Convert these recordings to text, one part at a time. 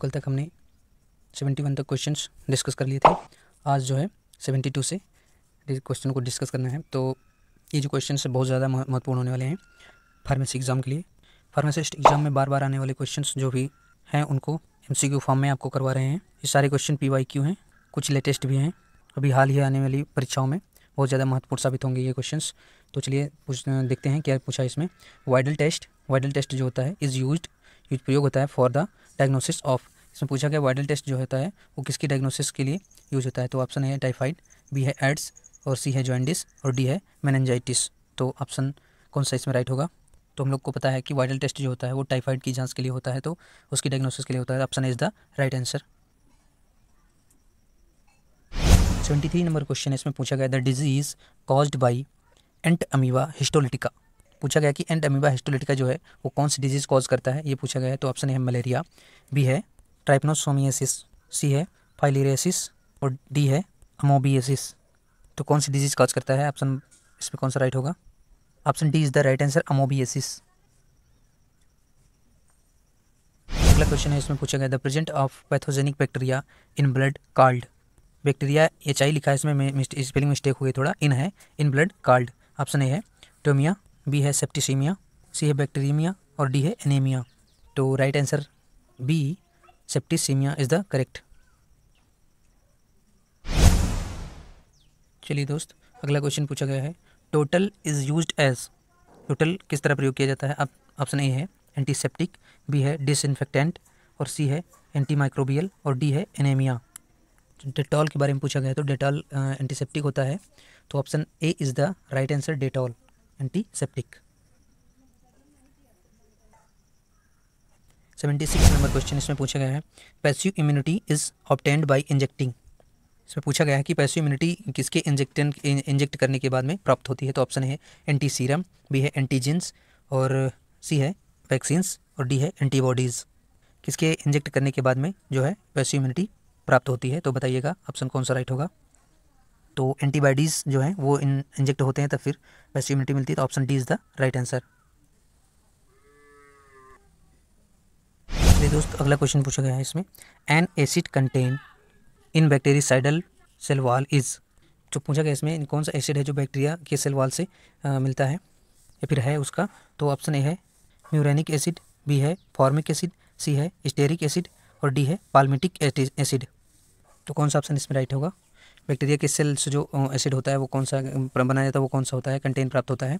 कल तक हमने 71 तक क्वेश्चंस डिस्कस कर लिए थे। आज जो है 72 से क्वेश्चन को डिस्कस करना है। तो ये जो क्वेश्चन है बहुत ज़्यादा महत्वपूर्ण होने वाले हैं फार्मेसी एग्ज़ाम के लिए। फार्मासिस्ट एग्ज़ाम में बार बार आने वाले क्वेश्चंस जो भी हैं उनको MCQ फॉर्म में आपको करवा रहे हैं। ये सारे क्वेश्चन PYQ हैं, कुछ लेटेस्ट भी हैं। अभी हाल ही आने वाली परीक्षाओं में बहुत ज़्यादा महत्वपूर्ण साबित होंगे ये क्वेश्चंस। तो चलिए देखते हैं क्या पूछा इसमें। वाइडल टेस्ट जो होता है प्रयोग होता है फॉर द डायग्नोसिस ऑफ। इसमें पूछा गया वाइडल टेस्ट जो होता है वो किसकी डायग्नोसिस के लिए यूज होता है। तो ऑप्शन है टाइफाइड, बी है एड्स और सी है जॉइंडिस और डी है मेनिंजाइटिस। तो ऑप्शन कौन सा इसमें राइट होगा। तो हम लोग को पता है कि वाइडल टेस्ट जो होता है वो टाइफाइड की जांच के लिए होता है, तो उसकी डायग्नोसिस के लिए होता है। Option is the right answer. 73 number question है, इसमें पूछा गया the disease caused by ant amoeba histolytica. पूछा गया कि एंट अमीबा हिस्टोलिटिका जो है वो कौन सी डिजीज़ कॉज करता है, ये पूछा गया है। तो ऑप्शन है मलेरिया, बी है ट्राइपनोसोमियासिस, सी है फाइलेरियासिस और डी है अमोबियासिस। तो कौन सी डिजीज़ कॉज करता है, ऑप्शन इसमें कौन सा राइट होगा। Option D is the right answer, amoebiasis. अगला क्वेश्चन है, इसमें पूछा गया the present of pathogenic bacteria in blood called. Bacteria HI लिखा है इसमें, स्पेलिंग मिस्टेक हो गई थोड़ा, इन है इन ब्लड कॉल्ड। ऑप्शन ए है टोमिया, बी है सेप्टिसीमिया, सी है बैक्टीरियमिया और डी है एनीमिया। तो right answer B septicaemia is the correct. चलिए दोस्त, अगला क्वेश्चन पूछा गया है total is used as. Total किस तरह प्रयोग किया जाता है। अब ऑप्शन ए है एंटीसेप्टिक, बी है डिसइंफेक्टेंट और सी है एंटीमाइक्रोबियल और डी है एनीमिया। डेटॉल के बारे में पूछा गया है, तो डेटॉल एंटीसेप्टिक होता है। तो option A is the right answer, Dettol antiseptic. 76 number question इसमें पूछा गया है passive immunity is obtained by injecting. इसमें पूछा गया है कि पैसिव इम्यूनिटी किसके इंजेक्ट करने के बाद में प्राप्त होती है। तो ऑप्शन है एंटी सीरम, बी है एंटीजेंस और सी है वैक्सीन्स और डी है एंटीबॉडीज़। किसके इंजेक्ट करने के बाद में जो है पैसिव इम्यूनिटी प्राप्त होती है, तो बताइएगा ऑप्शन कौन सा राइट होगा। तो एंटीबॉडीज़ जो हैं वो इंजेक्ट होते हैं तब फिर पैसिव इम्यूनिटी मिलती है। तो option D is the right answer. चलिए दोस्त, अगला क्वेश्चन पूछा गया है इसमें an acid contain in bactericidal cell wall is. जो पूछा गया इसमें कौन सा एसिड है जो बैक्टीरिया के सेल वॉल से मिलता है या फिर है उसका। तो ऑप्शन ए है म्यूरेनिक एसिड, बी है फॉर्मिक एसिड, सी है स्टेरिक एसिड और डी है पाल्मिटिक एसिड। तो कौन सा ऑप्शन इसमें राइट होगा। बैक्टीरिया के सेल से जो एसिड होता है वो कौन सा बनाया जाता है, वो कौन सा होता है, कंटेन प्राप्त होता है।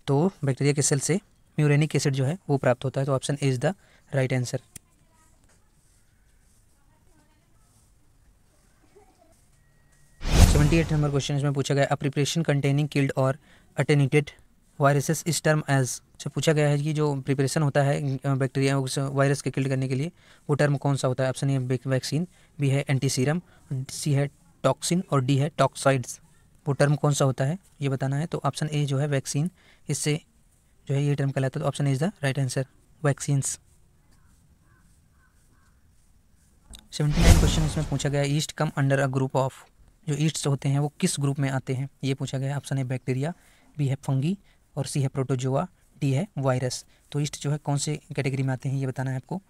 तो बैक्टीरिया के सेल से म्यूरेनिक एसिड जो है वो प्राप्त होता है। तो option A is the right answer. Eight number question इसमें पूछा गया प्रिपरेशन कंटेनिंग किल्ड और attenuated viruses is term as. से पूछा गया है कि जो प्रिपरेशन होता है बैक्टीरिया उस वायरस के किल्ड करने के लिए वो टर्म कौन सा होता है। ऑप्शन ए वैक्सीन, बी है एंटी सीरम, सी है टॉक्सिन और डी है टॉक्साइड्स। वो टर्म कौन सा होता है ये बताना है। तो ऑप्शन ए जो है वैक्सीन, इससे जो है ये टर्म कहलाता है। तो option A is the right answer, vaccines. 79 question इसमें पूछा गया east come under a group of. जो ईस्ट्स होते हैं वो किस ग्रुप में आते हैं ये पूछा गया। ऑप्शन है बैक्टीरिया, बी है फंगी और सी है प्रोटोजोआ, डी है वायरस। तो ईस्ट जो है कौन से कैटेगरी में आते हैं ये बताना है आपको।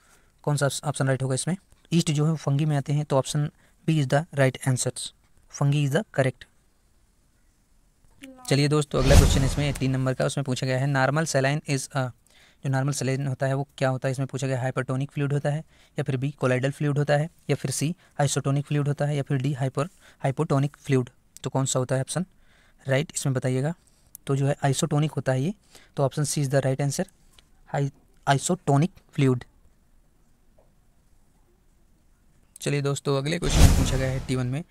कौन सा ऑप्शन राइट होगा इसमें। ईस्ट जो है फंगी में आते हैं, तो option B is the right answer, fungi is the correct. चलिए दोस्तों, अगला क्वेश्चन इसमें 18 नंबर का, उसमें पूछा गया है नॉर्मल सलाइन इज़ अ। जो नॉर्मल सलाइन होता है वो क्या होता है। इसमें पूछा गया हाइपरटोनिक फ्लूइड होता है या फिर बी कोलाइडल फ्लूइड होता है या फिर सी आइसोटोनिक फ्लूइड होता है या फिर डी हाइपोटोनिक फ्लूइड। तो कौन सा होता है ऑप्शन राइट इसमें बताइएगा। तो जो है आइसोटोनिक होता है ये। तो option C is the right answer, isotonic fluid. चलिए दोस्तों, अगले क्वेश्चन में पूछा गया है 81 में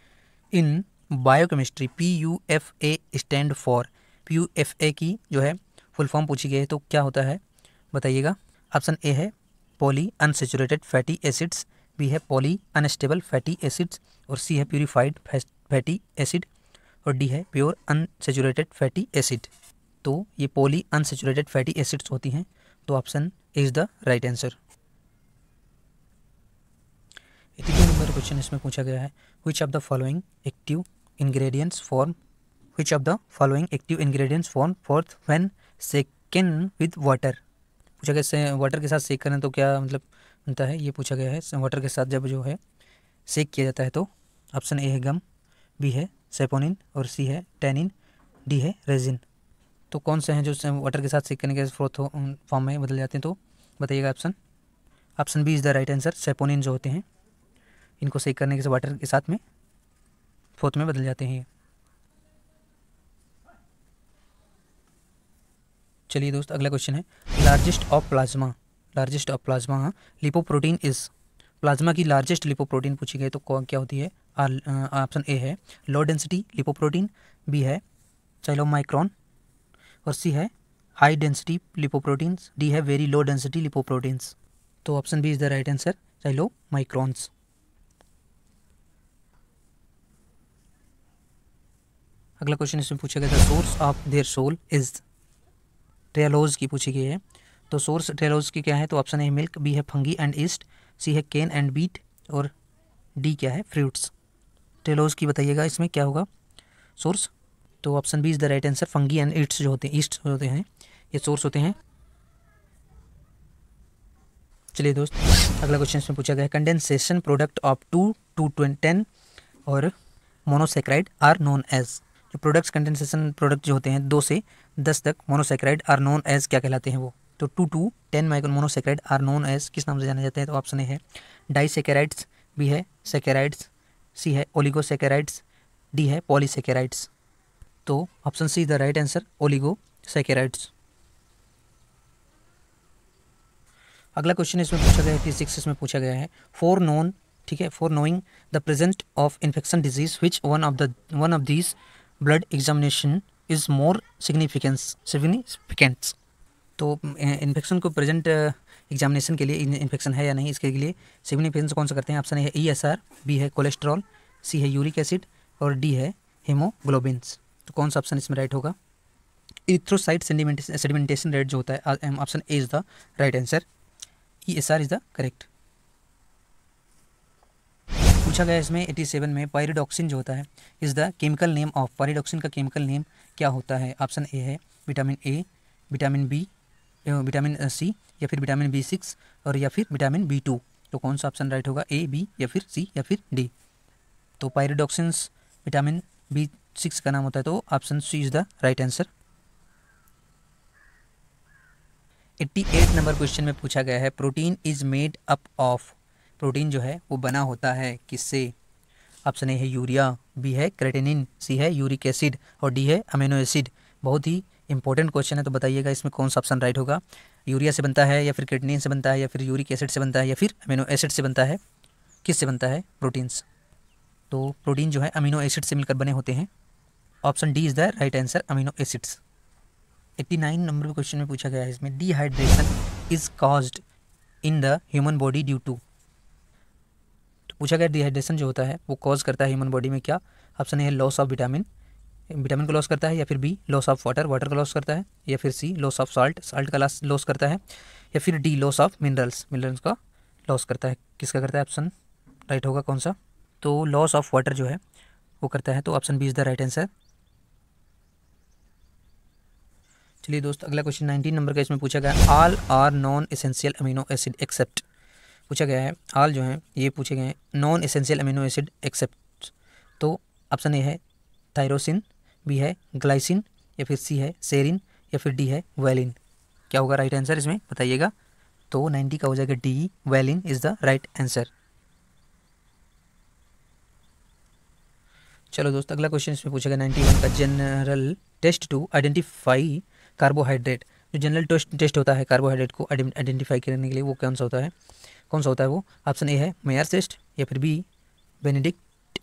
इन biochemistry PUFA stand for. PUFA की जो है फुल फॉर्म पूछी गई है, तो क्या होता है बताइएगा। ऑप्शन ए है poly unsaturated fatty acids, B है पॉली अनस्टेबल फैटी एसिड्स और सी है प्यूरिफाइड फैटी एसिड और डी है प्योर अनसेचुरेटेड फैटी एसिड। तो ये पॉली अनसेचुरेटेड फैटी एसिड्स होती हैं। तो option A is the right answer. 82 number question इसमें पूछा गया है which of the following active ingredients form froth when shaken with water. पूछा गया वाटर के साथ सेक करें तो क्या मतलब बनता है, ये पूछा गया है। वाटर के साथ जब जो है सेक किया जाता है तो ऑप्शन ए है गम, बी है सेपोनिन और सी है टैनिन, डी है रेजिन। तो कौन से हैं जो वाटर के साथ सेक करने के फ्रोथ फॉर्म में बदल जाते हैं, तो बताइएगा option. Option B is the right answer. Saponin जो होते हैं इनको सेक करने के वाटर के साथ में फ्रोथ में बदल जाते हैं ये। चलिए दोस्त, अगला क्वेश्चन है largest of plasma. Largest of plasma lipoprotein is. Plasma की लार्जेस्ट लिपोप्रोटीन पूछी गई तो कौन क्या होती है? ऑप्शन ए है लो डेंसिटी लिपोप्रोटीन, बी है चाइलोमाइक्रॉन और सी है हाई डेंसिटी लिपोप्रोटीन्स, डी है वेरी लो डेंसिटी लिपोप्रोटीन्स। तो option B is the right answer, chylomicrons. अगला क्वेश्चन इसमें पूछा गया था source of their soul is. Trehalose की पूछी गई है, तो सोर्स ट्रेलोज की क्या है? तो ऑप्शन ए मिल्क, बी है फंगी एंड ईस्ट, सी है केन एंड बीट और डी क्या है? फ्रूट्स। ट्रेलोज की बताइएगा इसमें क्या होगा सोर्स? तो option B is the right answer, fungi and yeasts जो होते हैं, ईस्ट होते हैं ये सोर्स होते हैं। चलिए दोस्त, अगला क्वेश्चन इसमें पूछा गया है कंडेंसेशन प्रोडक्ट ऑफ 2 to 10 और मोनोसेक्राइड आर नोन एज। जो प्रोडक्ट्स कंडेंसेशन प्रोडक्ट जो होते हैं 2 से 10 तक मोनोसेक्राइड आर नोन एज क्या कहलाते हैं वो? तो 2 to 10 micro monosaccharide are known as किस नाम से जाने जाते हैं? तो ऑप्शन ए है डाइसेकेराइड्स, बी है सेकेराइड्स, सी है ओलिगोसेकेराइड्स, डी है पॉलीसेकेराइड्स। तो option C is the right answer, oligosaccharides. अगला क्वेश्चन इसमें पूछा गया है 86 इसमें पूछा गया है फॉर नोन, ठीक है, for knowing the present of infection disease which one of these blood examination is more significants. तो इन्फेक्शन को प्रेजेंट एग्जामिनेशन के लिए इन्फेक्शन है या नहीं इसके लिए सिग्निफिकेंस कौन सा करते हैं? ऑप्शन ए है ESR, बी है कोलेस्ट्रॉल, सी है यूरिक एसिड और डी है हीमोग्लोबिन्स। तो कौन सा ऑप्शन इसमें राइट होगा? इरिथ्रोसाइट सेडिमेंटेशन रेट जो होता है, option A is the right answer, ESR is the correct. पूछा गया इसमें 87 में पायरिडॉक्सिन जो होता है is the chemical name of. Pyridoxine का केमिकल नेम क्या होता है? ऑप्शन ए है vitamin A, vitamin B, vitamin C या फिर विटामिन B6 और या फिर विटामिन B2। तो कौन सा ऑप्शन राइट होगा? ए, बी या फिर सी या फिर डी। तो पायरिडॉक्सिन्स विटामिन B6 का नाम होता है, तो option C is the right answer. 88 number question में पूछा गया है protein is made up of. Protein जो है वो बना होता है किससे? ऑप्शन ए है यूरिया, बी है क्रेटिनिन, सी है यूरिक एसिड और डी है अमीनो एसिड। बहुत ही इंपॉर्टेंट क्वेश्चन है, तो बताइएगा इसमें कौन सा ऑप्शन राइट होगा? यूरिया से बनता है या फिर क्रेटिनिन से बनता है या फिर यूरिक एसिड से बनता है या फिर अमीनो एसिड से बनता है? किस से बनता है प्रोटीन्स? तो प्रोटीन जो है अमीनो एसिड से मिलकर बने होते हैं। Option D is the right answer, amino acids. 89 number question में पूछा गया है इसमें dehydration is caused in the human body due to. तो पूछा गया डिहाइड्रेशन जो होता है वो कॉज करता है ह्यूमन बॉडी में क्या? ऑप्शन ए है लॉस ऑफ विटामिन, विटामिन को लॉस करता है, या फिर B loss of water, water को लॉस करता है, या फिर C loss of salt, salt का लॉस करता है, या फिर D loss of minerals, minerals का लॉस करता है। किसका करता है? ऑप्शन राइट होगा कौन सा? तो लॉस ऑफ वाटर जो है वो करता है, तो option B is the right answer. चलिए दोस्त, अगला क्वेश्चन 19 नंबर का इसमें पूछा गया all are non essential amino acid except. पूछा गया है ऑल जो है ये पूछे गए हैं non essential amino acid except. तो ऑप्शन ए है थायरोसिन, बी है ग्लाइसिन या फिर सी है सेरिन या फिर डी है वैलिन। क्या होगा राइट आंसर इसमें बताइएगा? तो 90 का हो जाएगा D, valine is the right answer. चलो दोस्त, अगला क्वेश्चन इसमें पूछा गया 91 का general test to identify carbohydrate. जो जनरल टेस्ट होता है कार्बोहाइड्रेट को आइडेंटिफाई करने के लिए वो कौन सा होता है? कौन सा होता है वो? ऑप्शन ए है मेयर टेस्ट, या फिर बी बेनेडिक्ट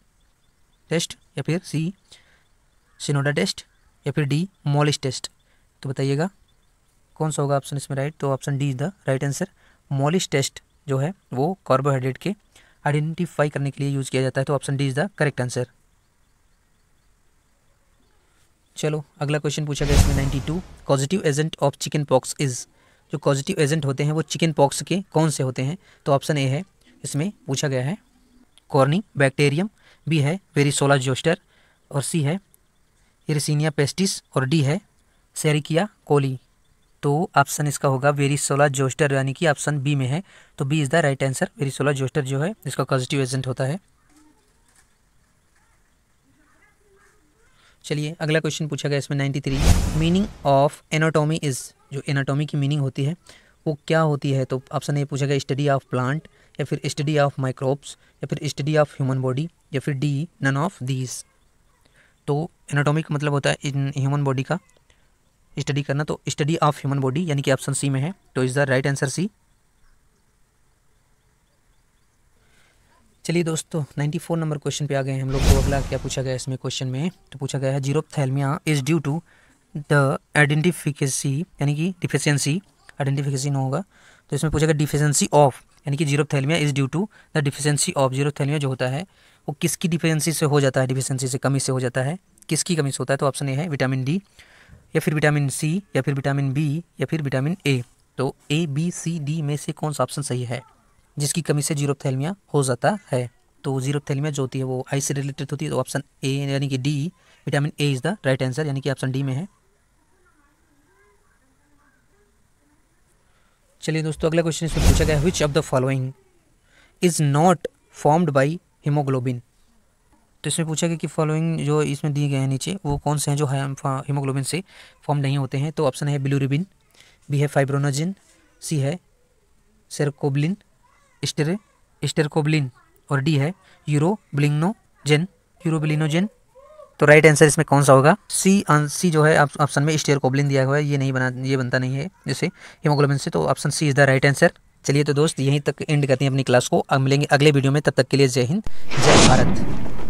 टेस्ट, या फिर सी शिनोडा टेस्ट, या फिर डी मॉलिस टेस्ट। तो बताइएगा कौन सा होगा ऑप्शन इसमें राइट? तो option D is the right answer. Molisch test जो है वो कार्बोहाइड्रेट के आइडेंटिफाई करने के लिए यूज़ किया जाता है, तो option D is the correct answer. चलो अगला क्वेश्चन पूछा गया इसमें 92 positive agent of chicken pox is. जो पॉजिटिव एजेंट होते हैं वो चिकन पॉक्स के कौन से होते हैं? तो ऑप्शन ए है इसमें पूछा गया है कॉर्नी बैक्टीरियम, बी है वेरिसोला जोस्टर और सी है इरिसिनिया पेस्टिस और डी है सेरिकिया कोली। तो ऑप्शन इसका होगा वेरिसोला जोस्टर, यानी कि ऑप्शन बी में है। तो B is the right answer. Varicella zoster जो है इसका कॉजेटिव एजेंट होता है। चलिए अगला क्वेश्चन पूछा गया इसमें 93, मीनिंग ऑफ एनाटॉमी इज़, जो एनाटॉमी की मीनिंग होती है वो क्या होती है। तो ऑप्शन ए पूछा गया स्टडी ऑफ प्लांट, या फिर स्टडी ऑफ माइक्रोब्स, या फिर स्टडी ऑफ ह्यूमन बॉडी, या फिर डी नन ऑफ दीज। तो एनाटॉमी का मतलब होता है इन ह्यूमन बॉडी का स्टडी करना, तो स्टडी ऑफ ह्यूमन बॉडी यानी कि ऑप्शन सी में है। तो is the right answer C. चलिए दोस्तों 94 नंबर क्वेश्चन पे आ गए हैं हम लोग। तो अगला क्या पूछा गया इसमें क्वेश्चन में, तो पूछा गया है xerophthalmia is due to the आइडेंटिफिकेसी, यानी कि डिफिशियंसी, आइडेंटिफिकेसी नहीं होगा। तो इसमें पूछा गया डिफिशियंसी ऑफ, यानी कि xerophthalmia is due to the deficiency of. Xerophthalmia जो होता है वो किसकी डिफिशियंसी से हो जाता है, डिफिशियंसी से, कमी से हो जाता है, किसकी कमी से होता है। तो ऑप्शन ए है विटामिन डी, या फिर विटामिन सी, या फिर विटामिन बी, या फिर विटामिन ए। तो ए बी सी डी में से कौन सा ऑप्शन सही है जिसकी कमी से जीरोप्थैल्मिया हो जाता है। तो जीरोप्थैल्मिया जो होती है वो आई से रिलेटेड होती है। तो ऑप्शन ए यानी कि D vitamin A is the right answer, यानी कि ऑप्शन डी में है। चलिए दोस्तों अगला क्वेश्चन इसमें पूछा गया विच of the following is not formed by haemoglobin. तो इसमें पूछा गया कि फॉलोइंग जो इसमें दिए गए हैं नीचे वो कौन से हैं जो हीमोग्लोबिन से फॉर्म नहीं होते हैं। तो ऑप्शन है बिलुरिबिन, बी है फाइब्रोनोजिन, सी है सेरोकोब्लिन, स्टेरोकोब्लिन, और डी है यूरोबिलिनोजेन। तो राइट आंसर इसमें कौन सा होगा। सी जो है ऑप्शन में स्टेरोकोब्लिन दिया हुआ है, ये नहीं बना, ये बनता नहीं है जैसे हीमोग्लोबिन से। तो option C is the right answer. चलिए तो दोस्त यहीं तक एंड करते हैं अपनी क्लास को। अब मिलेंगे अगले वीडियो में, तब तक के लिए जय हिंद, जय भारत।